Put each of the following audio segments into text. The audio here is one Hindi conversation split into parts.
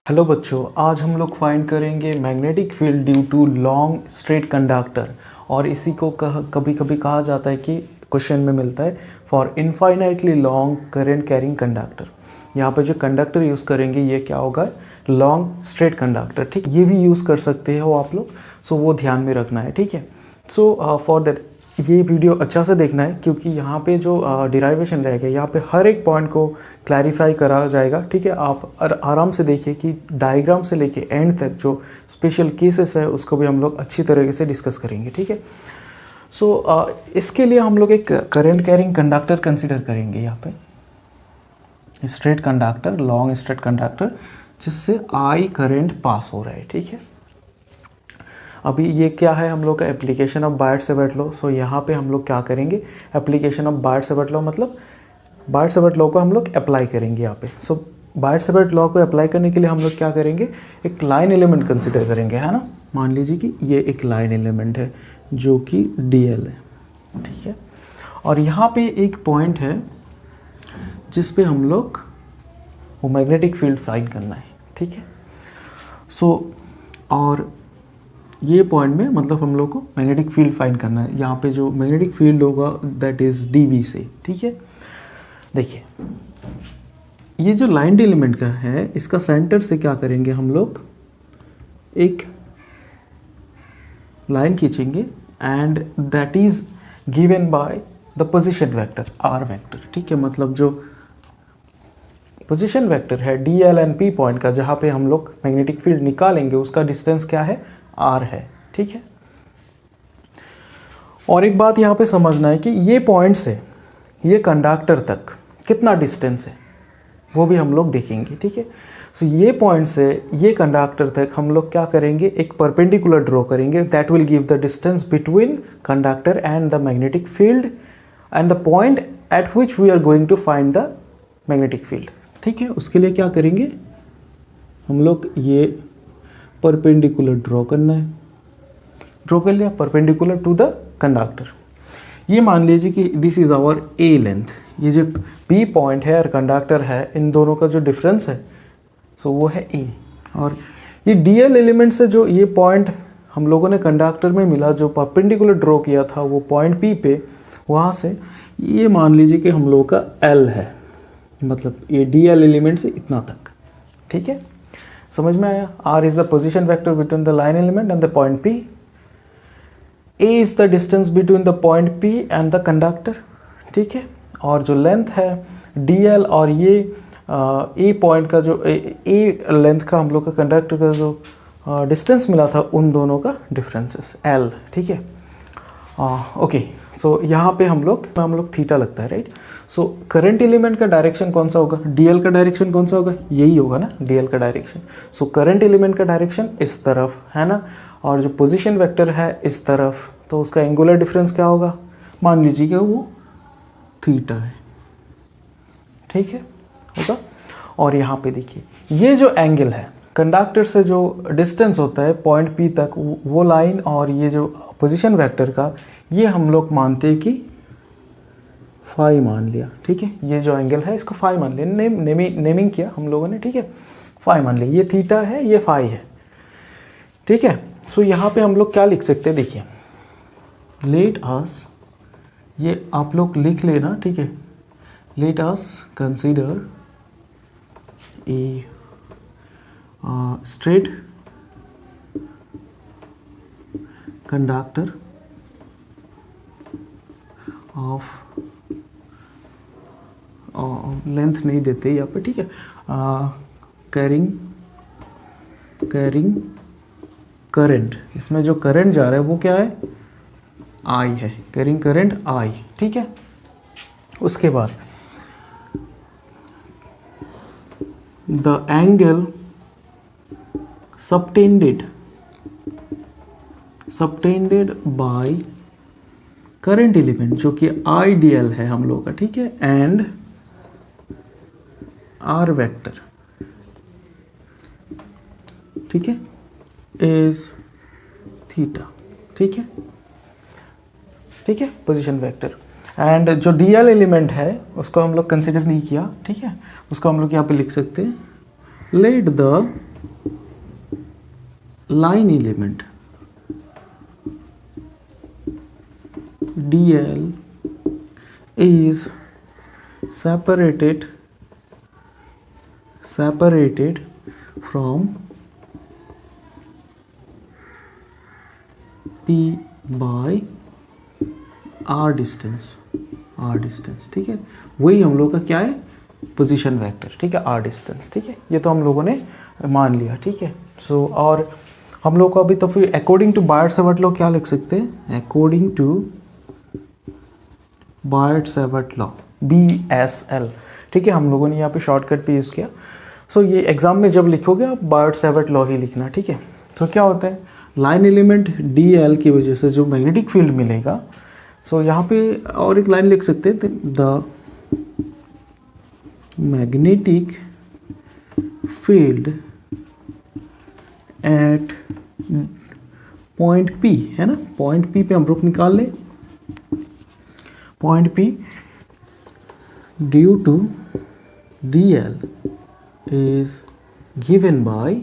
हेलो बच्चों, आज हम लोग फाइंड करेंगे magnetic field due to long straight conductor. और इसी को कभी कभी कहा जाता है कि क्वेश्चन में मिलता है for infinitely long current carrying conductor. यहाँ पे जो कंडक्टर यूज़ करेंगे ये क्या होगा, लॉन्ग स्ट्रेट कंडक्टर। ठीक, ये भी यूज़ कर सकते हो आप लोग, सो वो ध्यान में रखना है। ठीक है, सो फॉर दैट ये वीडियो अच्छा से देखना है, क्योंकि यहाँ पे जो डिराइवेशन रहेगा यहाँ पे हर एक पॉइंट को क्लैरिफाई करा जाएगा। ठीक है, आप आराम से देखिए कि डायग्राम से लेके एंड तक जो स्पेशल केसेस है उसको भी हम लोग अच्छी तरीके से डिस्कस करेंगे। ठीक है, सो इसके लिए हम लोग एक करंट कैरिंग कंडक्टर कंसिडर करेंगे। यहाँ पे straight conductor, long straight conductor, जिससे आई करंट पास हो रहा है। ठीक है, अभी ये क्या है हम लोग का एप्लीकेशन ऑफ बायट-सेवर्ट लॉ। सो यहाँ पे हम लोग क्या करेंगे, एप्लीकेशन ऑफ बायट-सेवर्ट लॉ, मतलब बायट-सेवर्ट लॉ को हम लोग अप्लाई करेंगे यहाँ पे। सो बायट-सेवर्ट लॉ को अप्लाई करने के लिए हम लोग क्या करेंगे, एक लाइन एलिमेंट कंसिडर करेंगे, है ना। मान लीजिए कि ये एक लाइन एलिमेंट है जो कि DL है। ठीक है, और यहाँ पे एक पॉइंट है जिस पे हम लोग वो मैग्नेटिक फील्ड फाइंड करना है। ठीक है, सो और ये पॉइंट में मतलब हम लोग को मैग्नेटिक फील्ड फाइंड करना है। यहाँ पे जो मैग्नेटिक फील्ड होगा दैट इज़ DB से। ठीक है, देखिए ये जो लाइन एलिमेंट का है, इसका सेंटर से क्या करेंगे हम लोग, एक लाइन खींचेंगे and that is given by the position vector R vector. ठीक है, मतलब जो पोजीशन वेक्टर है DL एंड P पॉइंट का, जहाँ पे हम लोग मैग्नेटिक फील्ड निकालेंगे, उसका डिस्टेंस क्या है, R है। ठीक है, और एक बात यहाँ पे समझना है कि ये पॉइंट से ये कंडक्टर तक कितना डिस्टेंस है वो भी हम लोग देखेंगे। ठीक है, सो ये पॉइंट से ये कंडक्टर तक हम लोग क्या करेंगे, एक परपेंडिकुलर ड्रॉ करेंगे that will give the distance between conductor and the magnetic field and the point at which we are going to find the magnetic field. ठीक है, उसके लिए क्या करेंगे हम लोग, ये परपेंडिकुलर ड्रॉ करना है। ड्रॉ कर लिया परपेंडिकुलर टू द कंडक्टर। ये मान लीजिए कि this is our A length, ये जो P पॉइंट है और कंडक्टर है, इन दोनों का जो डिफरेंस है सो वो है A। और ये DL एलिमेंट से जो ये पॉइंट हम लोगों ने कंडक्टर में मिला, जो परपेंडिकुलर ड्रॉ किया था वो पॉइंट P पे, वहाँ से ये मान लीजिए कि हम लोगों का L है, मतलब ये DL एलिमेंट से इतना तक। ठीक है, समझ में आया। R is the position vector between the line element and the point P. A is the distance between the point P and the conductor. ठीक है, और जो लेंथ है DL और ये A पॉइंट का जो A लेंथ का हम लोग का कंडक्टर का जो डिस्टेंस मिला था, उन दोनों का डिफरेंसेस L। ठीक है, ओके, सो यहाँ पे हम लोग थीटा लगता है, राइट। सो करंट एलिमेंट का डायरेक्शन कौन सा होगा, DL का डायरेक्शन कौन सा होगा, यही होगा ना, DL का डायरेक्शन। सो करंट एलिमेंट का डायरेक्शन इस तरफ है ना, और जो पोजीशन वेक्टर है इस तरफ, तो उसका एंगुलर डिफरेंस क्या होगा, मान लीजिए कि वो थीटा है। ठीक है, होगा। और यहाँ पे देखिए ये जो एंगल है कंडक्टर से जो डिस्टेंस होता है पॉइंट P तक, वो लाइन और ये जो पोजीशन वेक्टर का, ये हम लोग मानते हैं कि फाई मान लिया। ठीक है, ये जो एंगल है इसको फाई मान लिया, नेमिंग किया हम लोगों ने। ठीक है, फाई मान लिया, ये थीटा है, ये फाई है। ठीक है, सो यहाँ पे हम लोग क्या लिख सकते हैं, देखिए लेट अस, ये आप लोग लिख लेना। ठीक है, let us consider a straight conductor of length नहीं देते यहाँ पे। ठीक है, कैरिंग करंट, इसमें जो करंट जा रहा है वो क्या है, I है, कैरिंग करंट I। ठीक है, उसके बाद the angle subtended by current element, जो कि IDL है हम लोग का। ठीक है, एंड R वेक्टर। ठीक है, इज थीटा। ठीक है, ठीक है, पोजीशन वेक्टर। एंड जो DL एलिमेंट है उसको हम लोग कंसिडर नहीं किया। ठीक है, उसको हम लोग यहाँ पे लिख सकते हैं, let the line element dl is separated from p by r distance, ठीक है। वही हम लोग का क्या है, पोजीशन वेक्टर, ठीक है, r डिस्टेंस, ठीक है। ये तो हम लोगों ने मान लिया, ठीक है। सो और हम लोग को अभी तो फिर अकॉर्डिंग टू बायट-सैवर्ट लॉ क्या लिख सकते हैं, अकॉर्डिंग टू बायट-सैवर्ट लॉ BSL, ठीक है। हम लोगों ने यहाँ पे शॉर्टकट पे यूज़ किया। सो ये एग्जाम में जब लिखोगे आप बायट-सैवर्ट लॉ ही लिखना, ठीक है। तो क्या होता है, लाइन एलिमेंट DL की वजह से जो मैग्नेटिक फील्ड मिलेगा, सो यहाँ पे और एक लाइन लिख सकते हैं, the magnetic field at point P, है ना, पॉइंट P पे हम लोग निकाल लें, point P due to DL is given by,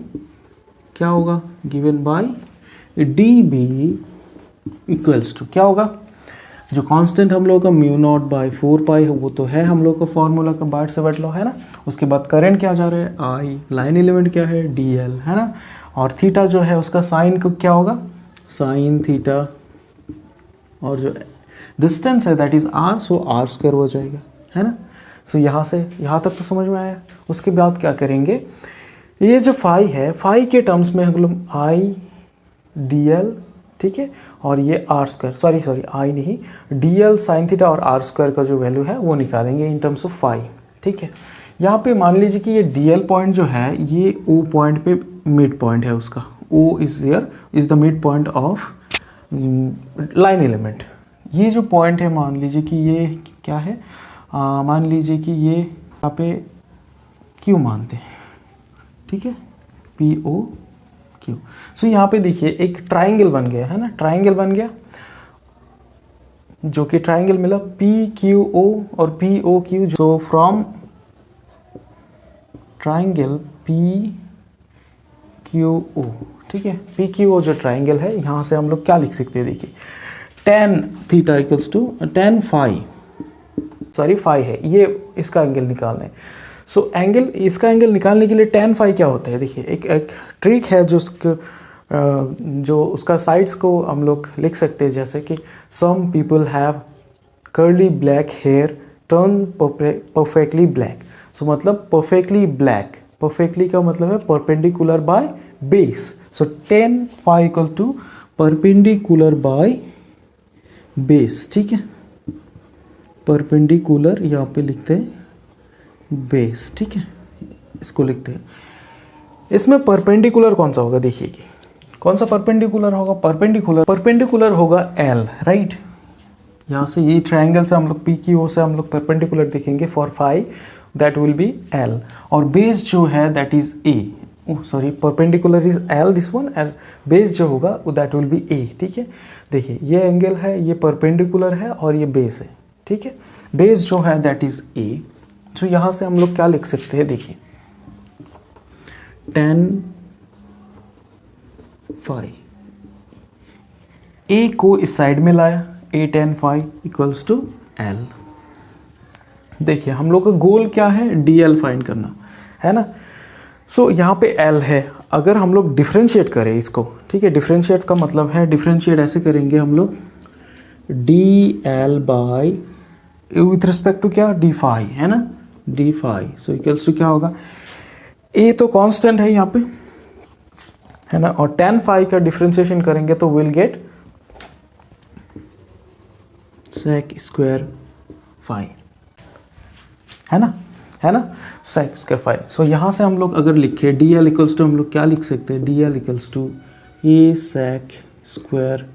क्या होगा, given by DB equals to क्या होगा, जो कांस्टेंट हम लोग का μ0/4 है, वो तो है हम लोग का फॉर्मूला का बायट-सैवर्ट लॉ, है ना। उसके बाद करंट क्या जा रहा है, I, लाइन एलिमेंट क्या है DL, है ना। और थीटा जो है उसका साइन को क्या होगा, साइन थीटा, और जो डिस्टेंस है that is r, so r² हो जाएगा, है ना। सो यहाँ से यहाँ तक तो समझ में आया। उसके बाद क्या करेंगे, ये जो फाई है, फाई के टर्म्स में हम लोग I DL, ठीक है, और ये r², सॉरी I नहीं, DL साइन थीटा और r² का जो वैल्यू है वो निकालेंगे इन टर्म्स ऑफ फाई, ठीक है। यहाँ पे मान लीजिए कि ये DL पॉइंट जो है ये O पॉइंट पे मिड पॉइंट है उसका, O is the mid point of line element. ये जो पॉइंट है मान लीजिए कि ये क्या है, मान लीजिए कि ये यहाँ पे Q मानते हैं, ठीक है, POQ। सो यहाँ पे देखिए एक ट्राइंगल बन गया, है ना, ट्राइंगल बन गया, जो कि ट्राइंगल मिला PQO और POQ, जो फ्रॉम ट्राइंगल PQO, ठीक है, PQO जो ट्राइंगल है, यहाँ से हम लोग क्या लिख सकते हैं, देखिए tan theta equals to tan phi, sorry phi है, ये इसका एंगल निकालना है। सो एंगल, इसका एंगल निकालने के लिए tan फाई क्या होता है, देखिए एक ट्रिक है जो उसका साइड्स को हम लोग लिख सकते हैं, जैसे कि some people have curly black hair turn perfectly black. So मतलब परफेक्टली ब्लैक, परफेक्टली का मतलब है perpendicular by base, so tan phi equal to perpendicular by base, ठीक है, परपेंडिकुलर यहाँ पे लिखते हैं बेस, ठीक है, इसको लिखते हैं। इसमें परपेंडिकुलर कौन सा होगा, देखिए कि कौन सा परपेंडिकुलर होगा, परपेंडिकुलर होगा L, राइट। यहाँ से ये ट्रायंगल से हम लोग PQO से हम लोग परपेंडिकुलर देखेंगे for phi, that will be L, और बेस जो है that is A, sorry perpendicular is L this one, and base जो होगा दैट विल बी A, ठीक है। देखिए ये एंगल है, ये परपेंडिकुलर है और ये बेस है, ठीक है। बेस जो है दैट इज A, तो यहाँ से हम लोग क्या लिख सकते हैं, देखिए tan फाई, A को इस साइड में लाया, A tan phi equals to L। देखिए हम लोग का गोल क्या है, DL फाइंड करना, है ना। सो यहाँ पे L है, अगर हम लोग डिफ्रेंशिएट करें इसको, ठीक है, डिफ्रेंशिएट का मतलब है, डिफ्रेंशिएट ऐसे करेंगे हम लोग DL by with respect to क्या, D फाई, है ना, D phi, so equals to क्या होगा, A तो कांस्टेंट है यहाँ पे, है ना, और tan फाई का डिफ्रेंशिएशन करेंगे तो will get sec square phi, है ना, sec स्क्वायर फाई। सो यहाँ से हम लोग अगर लिखे DL इक्वल्स टू, हम लोग क्या लिख सकते हैं, DL equals to A sec square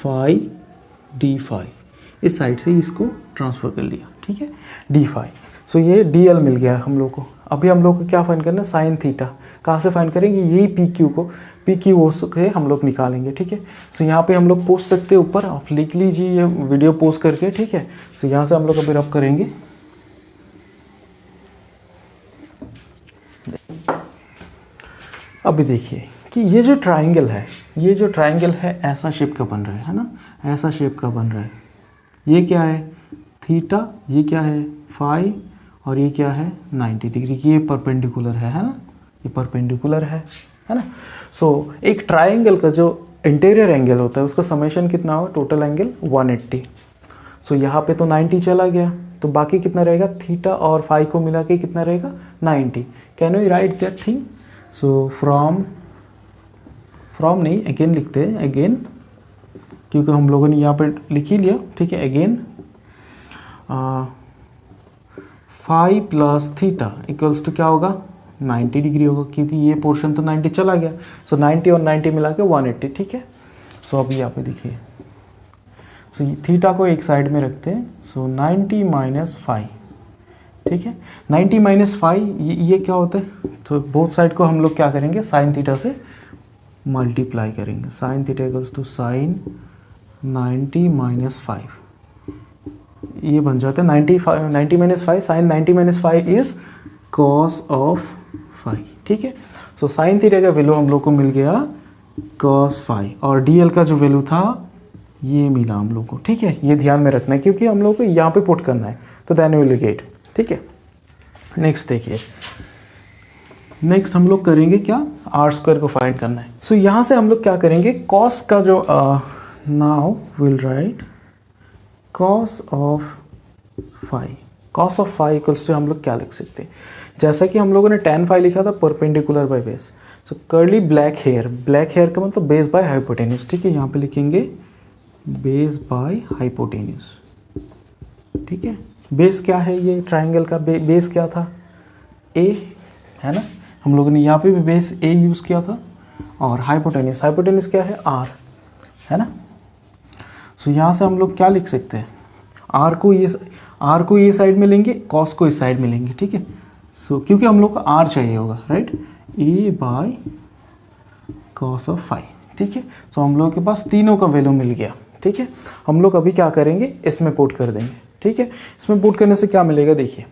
phi D phi, इस साइड से इसको ट्रांसफर कर लिया, ठीक है, D फाई। सो ये DL मिल गया हम लोग को। अभी हम लोग को क्या फाइंड करना है, साइन थीटा। कहाँ से फाइंड करेंगे, यही PQO से हम लोग निकालेंगे, ठीक है। सो यहाँ पे हम लोग पोस्ट सकते हैं ऊपर, आप लिख लीजिए ये वीडियो पोस्ट करके, ठीक है। सो यहाँ से हम लोग अभी रब करेंगे, अभी देखिए कि ये जो ट्राइंगल है, ये जो ट्राइंगल है ऐसा शेप का बन रहा है ना, ऐसा शेप का बन रहा है। ये क्या है थीटा, ये क्या है फाई, और ये क्या है 90 डिग्री की, ये परपेंडिकुलर है ना, ये परपेंडिकुलर है ना। सो एक ट्राइंगल का जो इंटीरियर एंगल होता है उसका समेशन कितना होगा, टोटल एंगल 180। सो यहाँ पे तो 90 चला गया, तो बाकी कितना रहेगा, थीटा और फाई को मिला के कितना रहेगा 90। Can we write that thing? So from नहीं, अगेन लिखते हैं, अगेन, क्योंकि हम लोगों ने यहाँ पे लिख ही लिया, ठीक है। Again phi plus theta equals to क्या होगा 90 डिग्री होगा, क्योंकि ये पोर्शन तो 90 चला गया। सो 90 और 90 मिला के 180, ठीक है। सो अभी यहाँ पे देखिए, सो थीटा को एक साइड में रखते हैं। सो 90 माइनस फाई, ठीक है। 90 माइनस फाई ये क्या होता है, तो बोथ साइड को हम लोग क्या करेंगे, साइन थीटा से मल्टीप्लाई करेंगे। Sine theta equals to sine 90 minus 5, ये बन जाता है 90 minus 5, sine 90 minus 5 is cos of 5, ठीक है। सो साइन थीटा का वैल्यू हम लोग को मिल गया कॉस 5, और डीएल का जो वैल्यू था ये मिला हम लोग को, ठीक है। ये ध्यान में रखना है क्योंकि हम लोग को यहाँ पे पुट करना है, तो देन विल गेट, ठीक है। नेक्स्ट देखिए, नेक्स्ट हम लोग करेंगे क्या, आर स्क्वायर को फाइंड करना है। सो यहाँ से हम लोग क्या करेंगे, कॉस का जो now will write cos of 5, cos of 5 equals to हम लोग क्या लिख सकते हैं, जैसा कि हम लोगों ने tan फाई लिखा था perpendicular by base. So curly black hair, black hair का मतलब बेस बाय हाइपोटेन्यूज, ठीक है। यहाँ पे लिखेंगे बेस बाय हाइपोटेन्यूज, ठीक है। बेस क्या है, ये ट्राइंगल का बेस क्या था, ए है ना, हम लोगों ने यहाँ पे भी बेस ए यूज़ किया था, और हाइपोटेन्यूज, हाइपोटेन्यूज क्या है आर, है ना। सो यहाँ से हम लोग क्या लिख सकते हैं, आर को ये साइड में लेंगे, कॉस को इस साइड में लेंगे, ठीक है। सो क्योंकि हम लोग को आर चाहिए होगा, right, A by cos of 5, ठीक है। सो हम लोग के पास तीनों का वैल्यू मिल गया, ठीक है। हम लोग अभी क्या करेंगे, इसमें पुट कर देंगे, ठीक है। इसमें पुट करने से क्या मिलेगा देखिए।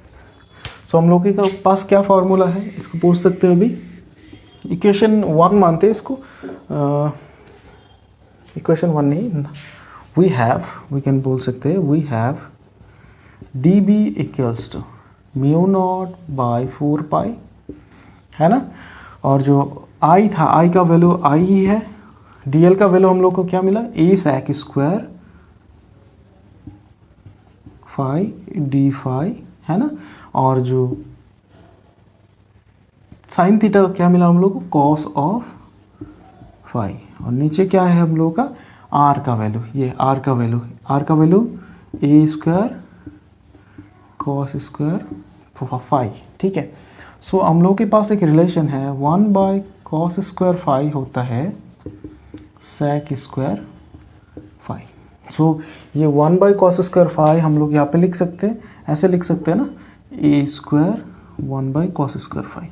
सो हम लोग के पास क्या फार्मूला है, इसको पूछ सकते हैं अभी, इक्वेशन 1 मानते हैं इसको, इक्वेशन 1 नहीं, वी कैन बोल सकते हैं we have D B equals to mu naught by 4 pi, है ना। और जो आई था, आई का वैल्यू आई ही है, डीएल का वैल्यू हम लोग को क्या मिला, a sec square phi D phi, है ना। और जो साइन थीटा क्या मिला हम लोग को, कॉस ऑफ 5, और नीचे क्या है हम लोग का आर का वैल्यू, ये आर का वैल्यू ए स्क्वायर कॉस स्क्वायर 5, ठीक है। सो हम लोग के पास एक रिलेशन है, 1 बाय कॉस स्क्वायर 5 होता है सेक स्क्वायर 5। सो ये 1 बाय कॉस स्क्वायर 5 हम लोग यहाँ पे लिख सकते हैं, ऐसे लिख सकते हैं ना, a square 1 by cos square 5।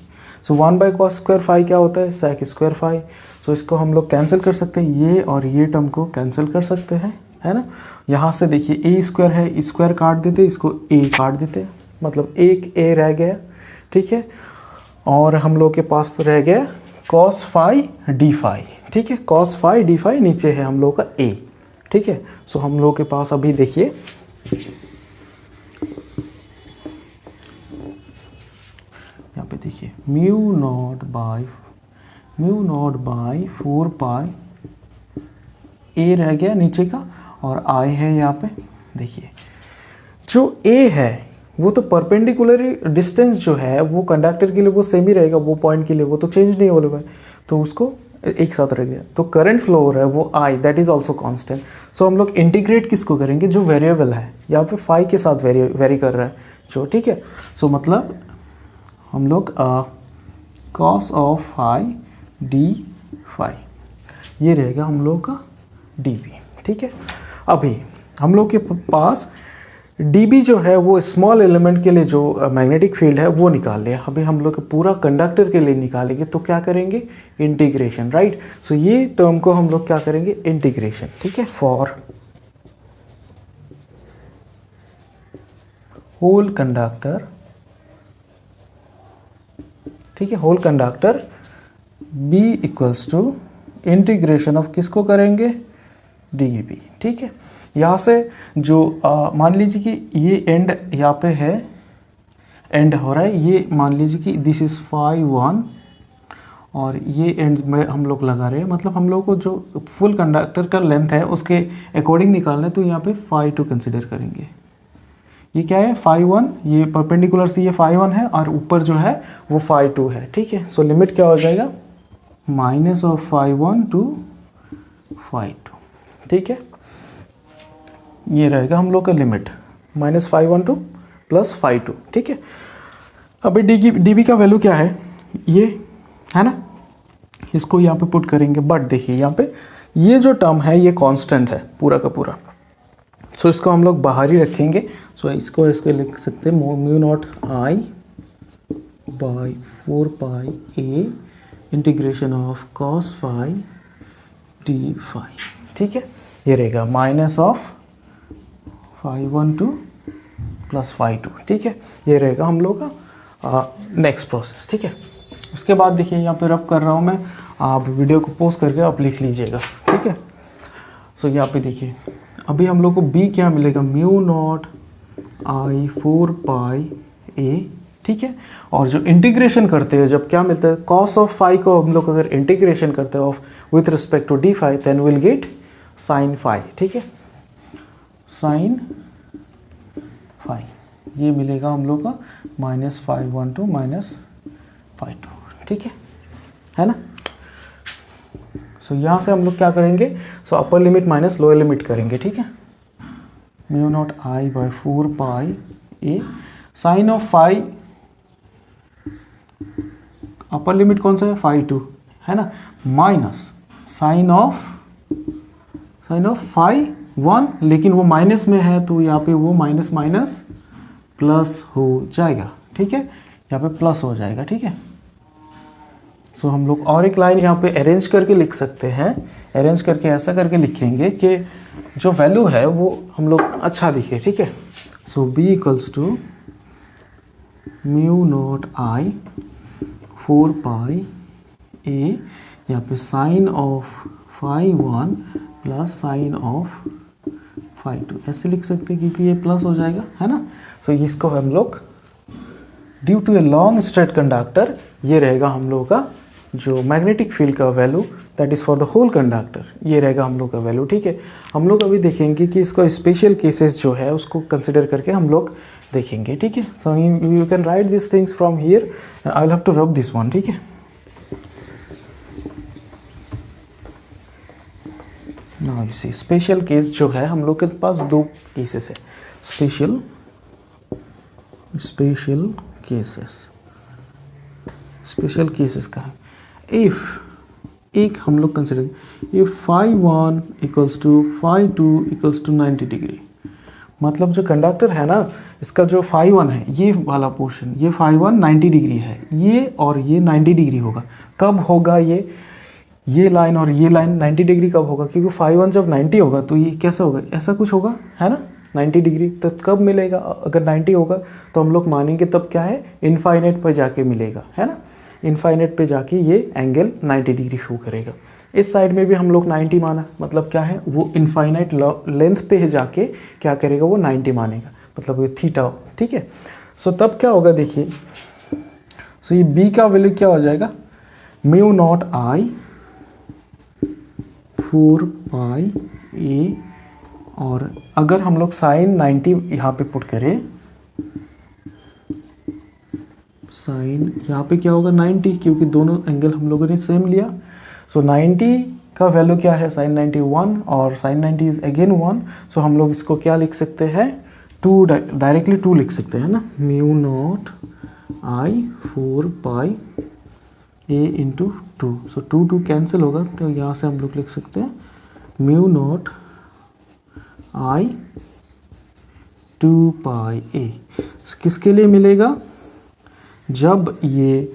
So 1 by cos square 5 क्या होता है, सेक स्क्वायर 5। सो इसको हम लोग कैंसिल कर सकते हैं, ये और ये टर्म को कैंसिल कर सकते हैं, है ना। यहाँ से देखिए ए स्क्वायर है, स्क्वायर काट देते, इसको ए काट देते, मतलब एक ए रह गया, ठीक है। और हम लोग के पास तो रह गया कॉस 5 डी फाई, ठीक है। कॉस 5 डी फाई, नीचे है हम लोग का ए, ठीक है। सो हम लोग के पास अभी देखिए यहाँ पे देखिए म्यू नॉट बाई 4 पाई, ए रह गया नीचे का, और आई है यहाँ पे। देखिए जो ए है वो तो परपेंडिकुलर डिस्टेंस जो है वो कंडक्टर के लिए वो सेम ही रहेगा, वो पॉइंट के लिए वो तो चेंज नहीं होगा, तो उसको एक साथ रख दिया। तो करंट फ्लो हो रहा है वो आई, दैट इज ऑल्सो कॉन्स्टेंट। सो हम लोग इंटीग्रेट किसको करेंगे, जो वेरिएबल है यहाँ पे फाई के साथ वेरी कर रहा है जो, ठीक है। सो मतलब हम लोग cos of phi D phi, ये रहेगा हम लोग का डी बी, ठीक है। अभी हम लोग के पास डी बी जो है वो स्मॉल एलिमेंट के लिए जो मैग्नेटिक फील्ड है वो निकाल लिया। अभी हम लोग पूरा कंडक्टर के लिए निकालेंगे, तो क्या करेंगे, इंटीग्रेशन, राइट। सो ये टर्म को हम लोग क्या करेंगे, इंटीग्रेशन, ठीक है। फॉर होल कंडक्टर, ठीक है, whole conductor b equals to integration of किसको करेंगे, डी बी। ठीक है, यहाँ से जो मान लीजिए कि ये एंड यहाँ पे है, एंड हो रहा है, ये मान लीजिए कि दिस इज़ फाई 1 और ये एंड में हम लोग लगा रहे हैं, मतलब हम लोग को जो फुल कंडक्टर का लेंथ है उसके अकॉर्डिंग निकालना है, तो यहाँ पे फाई 2 कंसिडर करेंगे। ये क्या है, फाई 1, ये परपेंडिकुलर से ये फाई 1 है और ऊपर जो है वो फाई 2 है। ठीक है, सो लिमिट क्या हो जाएगा, minus of phi 1 to phi 2। ठीक है, ये रहेगा हम लोग का limit, minus phi 1 to plus phi 2। ठीक है, अभी डी बी का वैल्यू क्या है, ये है ना, इसको यहाँ पे पुट करेंगे, बट देखिए यहाँ पे ये जो टर्म है ये कांस्टेंट है पूरा का पूरा, सो इसको हम लोग बाहर ही रखेंगे। सो इसको लिख सकते हैं mu naught I by 4 pi A integration of cos phi D phi. ठीक है, ये रहेगा minus of phi 1 to plus phi 2। ठीक है, ये रहेगा हम लोग का नेक्स्ट प्रोसेस। ठीक है, उसके बाद देखिए यहाँ पे रब कर रहा हूँ मैं, आप वीडियो को पॉज करके आप लिख लीजिएगा। ठीक है, सो यहाँ पे देखिए अभी हम लोग को b क्या मिलेगा, म्यू नॉट आई 4 पाई ए। ठीक है, और जो इंटीग्रेशन करते हैं जब क्या मिलता है, कॉस ऑफ फाई को हम लोग अगर इंटीग्रेशन करते हैं of with respect to D phi, then will get sine phi. ठीक है, साइन फाई ये मिलेगा हम लोग का minus phi 1 to minus phi 2। ठीक है ना। सो यहाँ से हम लोग क्या करेंगे, so upper limit minus lower limit करेंगे। ठीक है, mu naught I by 4 pi a sine of phi, upper limit कौन सा है, फाई 2 है ना, माइनस साइन ऑफ फाई 1, लेकिन वो माइनस में है तो यहाँ पे वो माइनस माइनस प्लस हो जाएगा। ठीक है, यहाँ पे प्लस हो जाएगा। ठीक है, सो हम लोग और एक लाइन यहाँ पे अरेंज करके लिख सकते हैं, अरेंज करके ऐसा करके लिखेंगे कि जो वैल्यू है वो हम लोग अच्छा दिखे। ठीक है, so b equals to mu naught I 4 pi a, यहाँ पे sine of phi 1 plus sine of phi 2 ऐसे लिख सकते हैं क्योंकि ये प्लस हो जाएगा, है ना। सो इसको हम लोग due to a long straight conductor, ये रहेगा हम लोगों का जो मैग्नेटिक फील्ड का value, that is for the whole conductor, ये रहेगा हम लोग का वैल्यू। ठीक है, हम लोग अभी देखेंगे कि इसको स्पेशल केसेस जो है उसको कंसिडर करके हम लोग देखेंगे। ठीक है, so you can write this things from here, I will have to rub this one. ठीक है, now you see special case जो है हम लोग के पास दो केसेस है, स्पेशल केसेस का है। इफ एक हम लोग consider if phi 1 equals to phi 2 equals to 90 degree, मतलब जो कंडक्टर है ना इसका जो फाई 1 है ये वाला पोर्शन, ये फाई 1 90 डिग्री है, ये और ये 90 डिग्री होगा। कब होगा ये लाइन और ये लाइन 90 डिग्री कब होगा, क्योंकि फाई 1 जब 90 होगा तो ये कैसा होगा, ऐसा कुछ होगा, है ना, 90 डिग्री। तो कब मिलेगा, अगर 90 होगा तो हम लोग मानेंगे तब क्या है, इनफाइनाइट पर जाके मिलेगा, है ना, इनफाइनाइट पे जाके ये एंगल 90 डिग्री शो करेगा। इस साइड में भी हम लोग 90 माना, मतलब क्या है, वो इनफाइनाइट लेंथ पे जाके क्या करेगा, वो 90 मानेगा, मतलब ये थीटा। ठीक है, सो तब क्या होगा देखिए, सो ये b का वैल्यू क्या हो जाएगा, म्यू नॉट आई 4 पाई ए, और अगर हम लोग साइन 90 यहाँ पे पुट करें, साइन यहाँ पे क्या होगा 90, क्योंकि दोनों एंगल हम लोगों ने सेम लिया। सो 90 का वैल्यू क्या है, साइन 90 1 और साइन 90 इज अगेन 1। सो हम लोग इसको क्या लिख सकते हैं, 2 डायरेक्टली 2 लिख सकते हैं ना, mu naught I 4 pi A into 2। So 2 cancel होगा, तो यहाँ से हम लोग लिख सकते हैं म्यू नॉट आई 2 पाई ए। किसके लिए मिलेगा, जब ये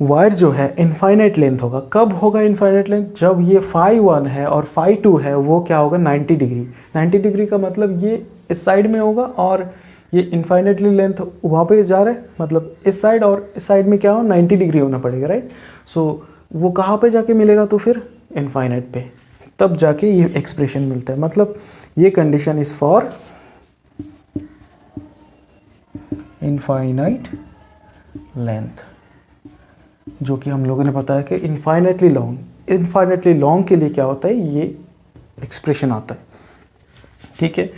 वायर जो है इनफाइनाइट लेंथ होगा। कब होगा इनफाइनाइट लेंथ, जब ये फाई 1 है और फाई 2 है वो क्या होगा 90 डिग्री। 90 डिग्री का मतलब ये इस साइड में होगा और ये इनफाइनाइटली लेंथ वहाँ पे जा रहा है, मतलब इस साइड और इस साइड में क्या हो 90 डिग्री होना पड़ेगा, राइट। सो वो कहाँ पे जाके मिलेगा? तो फिर इनफाइनाइट पे, तब जाके ये एक्सप्रेशन मिलता है। मतलब ये condition is for infinite length, जो कि हम लोगों ने बताया कि इनफाइनाइटली लॉन्ग के लिए क्या होता है, ये एक्सप्रेशन आता है, ठीक है।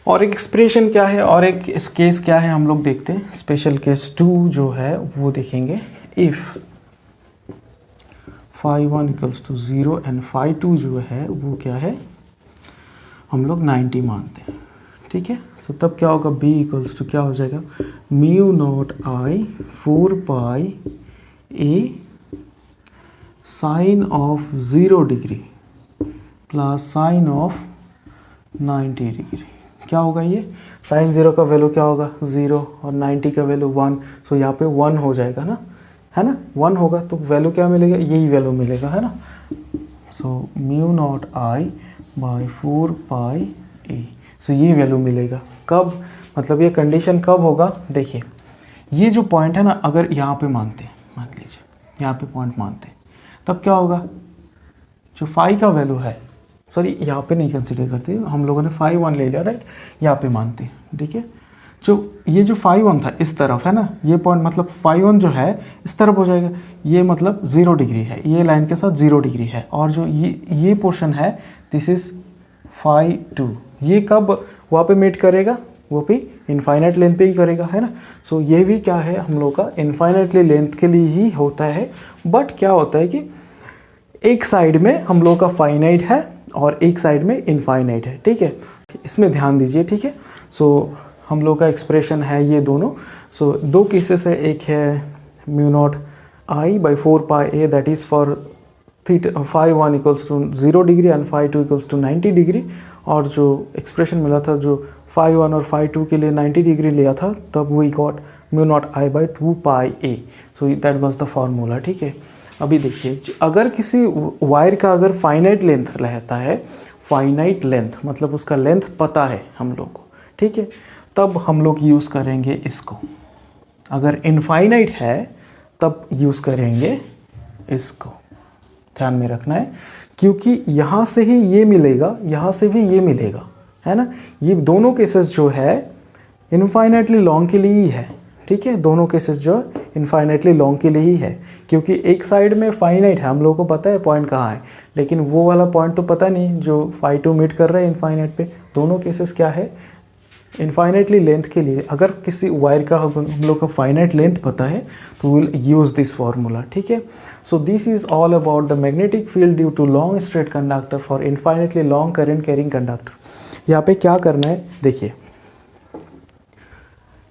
और एक एक्सप्रेशन क्या है और एक इस केस क्या है हम लोग देखते हैं। स्पेशल केस 2 जो है वो देखेंगे। If phi1 equals to 0 and phi2 जो है वो क्या है, हम लोग 90 मानते हैं, ठीक है। सो तब क्या होगा, b इक्वल्स टू क्या हो जाएगा, mu naught I 4 pi a sine of 0 degree plus sine of 90 degree. क्या होगा ये, साइन 0 का वैल्यू क्या होगा 0 और 90 का वैल्यू 1। सो यहाँ पे 1 हो जाएगा ना, है ना, 1 होगा तो वैल्यू क्या मिलेगा, यही वैल्यू मिलेगा, है ना। So mu naught I by 4 pi a, सो ये वैल्यू मिलेगा। कब, मतलब ये कंडीशन कब होगा, देखिए ये जो पॉइंट है ना, अगर यहाँ पे मानते हैं, मान लीजिए यहाँ पे पॉइंट मानते हैं, तब क्या होगा, जो फाई का वैल्यू है, सॉरी यहाँ पे नहीं कंसिडर करते, हम लोगों ने phi1 ले लिया, राइट, यहाँ पे मानते हैं, ठीक है। जो ये जो phi1 था इस तरफ है ना, ये पॉइंट मतलब phi1 जो है इस तरफ हो जाएगा, ये मतलब 0 डिग्री है, ये लाइन के साथ 0 डिग्री है, और जो ये पोर्शन है दिस इज phi2, ये कब वहाँ पे मीट करेगा, वो भी इनफाइनाइट लेंथ पे ही करेगा, है ना। सो ये भी क्या है हम लोग का इनफाइनाइटली लेंथ के लिए ही होता है। बट क्या होता है कि एक साइड में हम लोग का फाइनाइट है और एक साइड में इनफाइनाइट है, ठीक है, इसमें ध्यान दीजिए, ठीक है। सो हम लोग का एक्सप्रेशन है ये दोनों। सो दो केसेस है, एक है mu naught I by 4 pi a that is for phi1 equals to 0 degree and phi2 equals to 90 degree, और जो एक्सप्रेशन मिला था जो phi1 और phi2 के लिए 90 डिग्री लिया था, तब we got mu naught I by 2 pi a. So that was the formula, ठीक है। अभी देखिए, अगर किसी वायर का अगर फाइनाइट लेंथ रहता है, फाइनाइट लेंथ मतलब उसका लेंथ पता है हम लोग को, ठीक है, तब हम लोग यूज़ करेंगे इसको। अगर इनफाइनाइट है तब यूज़ करेंगे इसको, ध्यान में रखना है, क्योंकि यहाँ से ही ये मिलेगा, यहाँ से भी ये मिलेगा, है ना। ये दोनों केसेस जो है इनफाइनाइटली लॉन्ग के लिए ही है, ठीक है, दोनों केसेस जो इनफाइनाइटली लॉन्ग के लिए ही है, क्योंकि एक साइड में फाइनाइट है, हम लोगों को पता है पॉइंट कहाँ है, लेकिन वो वाला पॉइंट तो पता नहीं जो phi2 मीट कर रहा है इनफाइनाइट पे। दोनों केसेस क्या है, इनफाइनाइटली लेंथ के लिए। अगर किसी वायर का हम लोग का फाइनाइट लेंथ पता है तो विल यूज़ दिस फार्मूला, ठीक है। So this is all about the magnetic field due to long straight conductor for infinitely long current carrying conductor. यहाँ पे क्या करना है, देखिए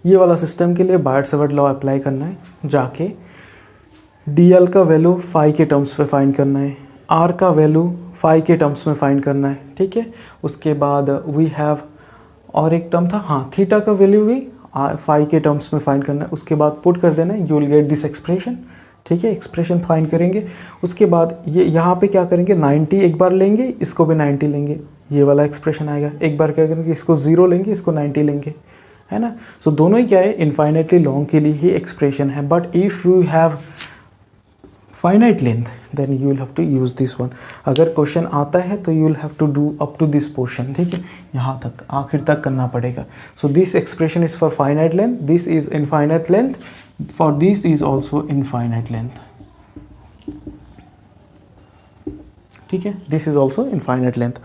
ये वाला सिस्टम के लिए बायट-सावर्ट लॉ अप्लाई करना है, जाके dl का वैल्यू फाई के टर्म्स में फाइंड करना है, r का वैल्यू फाई के टर्म्स में फाइंड करना है, ठीक है। उसके बाद वी हैव और एक टर्म था, हाँ, थीटा का वैल्यू भी फाई के टर्म्स में फाइंड करना है। उसके बाद पुट कर देना है, you will get this expression, ठीक है, एक्सप्रेशन फाइंड करेंगे। उसके बाद ये यहाँ पे क्या करेंगे, 90 एक बार लेंगे, इसको भी 90 लेंगे, ये वाला एक्सप्रेशन आएगा। एक बार क्या करेंगे, इसको 0 लेंगे, इसको 90 लेंगे, है ना। सो दोनों ही क्या है, इनफाइनाइटली लॉन्ग के लिए ही एक्सप्रेशन है। But if you have finite length then you will have to use this one. अगर क्वेश्चन आता है तो you will have to do up to this portion, ठीक है, यहाँ तक आखिर तक करना पड़ेगा। So this expression is for finite length, this is infinite length, for this is also infinite length, ठीक है, this is also infinite length.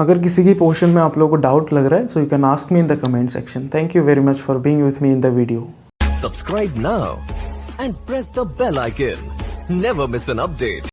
अगर किसी की पोर्शन में आप लोगों को डाउट लग रहा है, so you can ask me in the comment section. Thank you very much for being with me in the video. Subscribe now and press the bell icon. Never miss an update.